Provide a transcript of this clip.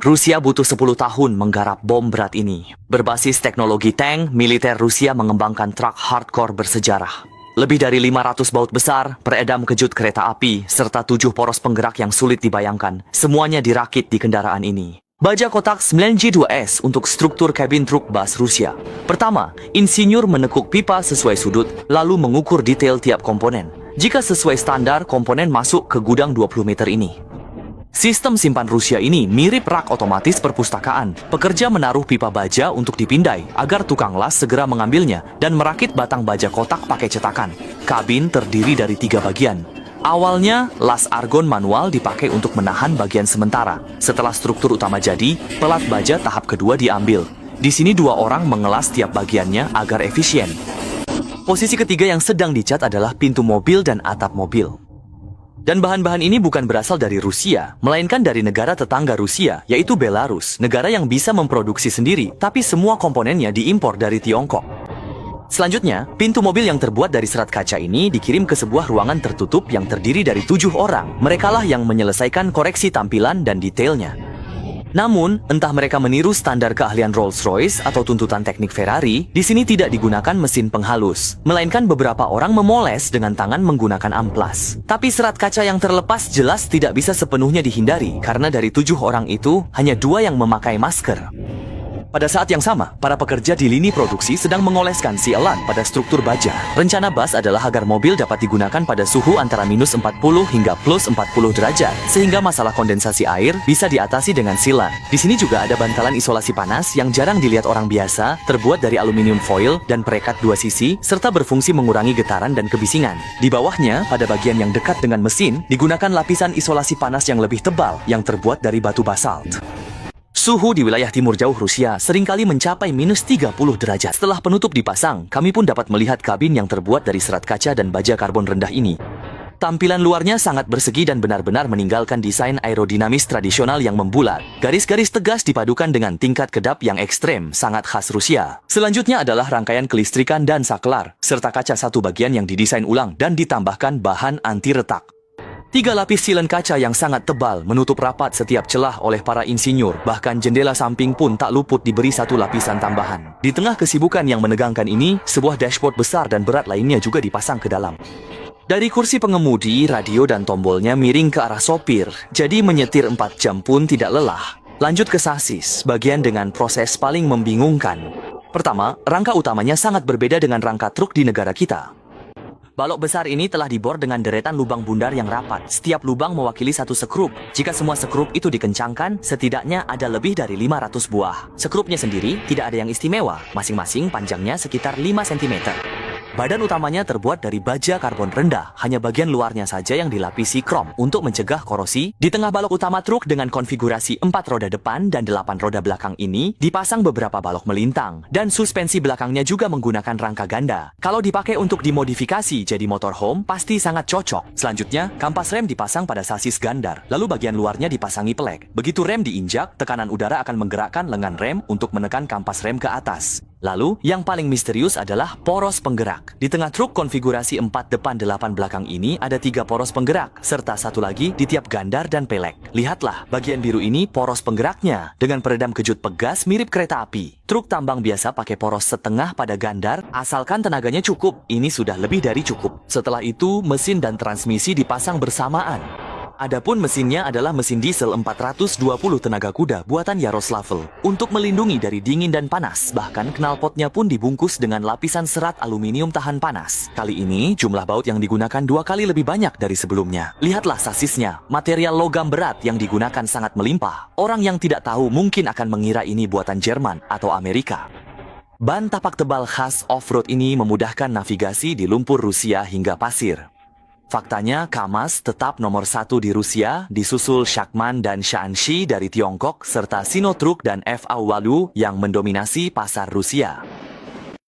Rusia butuh 10 tahun menggarap bom berat ini. Berbasis teknologi tank, militer Rusia mengembangkan truk hardcore bersejarah. Lebih dari 500 baut besar, peredam kejut kereta api, serta 7 poros penggerak yang sulit dibayangkan. Semuanya dirakit di kendaraan ini. Baja kotak 9G2S untuk struktur kabin truk bus Rusia. Pertama, insinyur menekuk pipa sesuai sudut, lalu mengukur detail tiap komponen. Jika sesuai standar, komponen masuk ke gudang 20 meter ini. Sistem simpan Rusia ini mirip rak otomatis perpustakaan. Pekerja menaruh pipa baja untuk dipindai agar tukang las segera mengambilnya dan merakit batang baja kotak pakai cetakan. Kabin terdiri dari 3 bagian. Awalnya, las argon manual dipakai untuk menahan bagian sementara. Setelah struktur utama jadi, pelat baja tahap kedua diambil. Di sini 2 orang mengelas tiap bagiannya agar efisien. Posisi ketiga yang sedang dicat adalah pintu mobil dan atap mobil. Dan bahan-bahan ini bukan berasal dari Rusia, melainkan dari negara tetangga Rusia, yaitu Belarus, negara yang bisa memproduksi sendiri, tapi semua komponennya diimpor dari Tiongkok. Selanjutnya, pintu mobil yang terbuat dari serat kaca ini dikirim ke sebuah ruangan tertutup yang terdiri dari 7 orang. Merekalah yang menyelesaikan koreksi tampilan dan detailnya. Namun, entah mereka meniru standar keahlian Rolls-Royce atau tuntutan teknik Ferrari, di sini tidak digunakan mesin penghalus, melainkan beberapa orang memoles dengan tangan menggunakan amplas. Tapi serat kaca yang terlepas jelas tidak bisa sepenuhnya dihindari, karena dari 7 orang itu, hanya 2 yang memakai masker. Pada saat yang sama, para pekerja di lini produksi sedang mengoleskan sealant pada struktur baja. Rencana bus adalah agar mobil dapat digunakan pada suhu antara minus 40 hingga plus 40 derajat, sehingga masalah kondensasi air bisa diatasi dengan sealant. Di sini juga ada bantalan isolasi panas yang jarang dilihat orang biasa, terbuat dari aluminium foil dan perekat 2 sisi, serta berfungsi mengurangi getaran dan kebisingan. Di bawahnya, pada bagian yang dekat dengan mesin, digunakan lapisan isolasi panas yang lebih tebal, yang terbuat dari batu basalt. Suhu di wilayah timur jauh Rusia seringkali mencapai minus 30 derajat. Setelah penutup dipasang, kami pun dapat melihat kabin yang terbuat dari serat kaca dan baja karbon rendah ini. Tampilan luarnya sangat bersegi dan benar-benar meninggalkan desain aerodinamis tradisional yang membulat. Garis-garis tegas dipadukan dengan tingkat kedap yang ekstrem, sangat khas Rusia. Selanjutnya adalah rangkaian kelistrikan dan saklar, serta kaca satu bagian yang didesain ulang dan ditambahkan bahan anti retak. 3 lapis silen kaca yang sangat tebal menutup rapat setiap celah oleh para insinyur, bahkan jendela samping pun tak luput diberi 1 lapisan tambahan. Di tengah kesibukan yang menegangkan ini, sebuah dashboard besar dan berat lainnya juga dipasang ke dalam. Dari kursi pengemudi, radio dan tombolnya miring ke arah sopir, jadi menyetir 4 jam pun tidak lelah. Lanjut ke sasis, bagian dengan proses paling membingungkan. Pertama, rangka utamanya sangat berbeda dengan rangka truk di negara kita. Balok besar ini telah dibor dengan deretan lubang bundar yang rapat. Setiap lubang mewakili 1 sekrup. Jika semua sekrup itu dikencangkan, setidaknya ada lebih dari 500 buah. Sekrupnya sendiri tidak ada yang istimewa. Masing-masing panjangnya sekitar 5 cm. Badan utamanya terbuat dari baja karbon rendah, hanya bagian luarnya saja yang dilapisi krom untuk mencegah korosi. Di tengah balok utama truk dengan konfigurasi 4 roda depan dan 8 roda belakang ini, dipasang beberapa balok melintang, dan suspensi belakangnya juga menggunakan rangka ganda. Kalau dipakai untuk dimodifikasi jadi motorhome, pasti sangat cocok. Selanjutnya, kampas rem dipasang pada sasis gandar, lalu bagian luarnya dipasangi pelek. Begitu rem diinjak, tekanan udara akan menggerakkan lengan rem untuk menekan kampas rem ke atas. Lalu, yang paling misterius adalah poros penggerak. Di tengah truk konfigurasi 4 depan 8 belakang ini ada 3 poros penggerak, serta 1 lagi di tiap gandar dan pelek. Lihatlah, bagian biru ini poros penggeraknya, dengan peredam kejut pegas mirip kereta api. Truk tambang biasa pakai poros setengah pada gandar, asalkan tenaganya cukup. Ini sudah lebih dari cukup. Setelah itu, mesin dan transmisi dipasang bersamaan. Adapun mesinnya adalah mesin diesel 420 tenaga kuda buatan Yaroslavl untuk melindungi dari dingin dan panas. Bahkan knalpotnya pun dibungkus dengan lapisan serat aluminium tahan panas. Kali ini jumlah baut yang digunakan 2 kali lebih banyak dari sebelumnya. Lihatlah sasisnya, material logam berat yang digunakan sangat melimpah. Orang yang tidak tahu mungkin akan mengira ini buatan Jerman atau Amerika. Ban tapak tebal khas off-road ini memudahkan navigasi di lumpur Rusia hingga pasir. Faktanya, KAMAZ tetap nomor 1 di Rusia, disusul Shakman dan Shaanxi dari Tiongkok, serta Sinotruk dan FAW yang mendominasi pasar Rusia.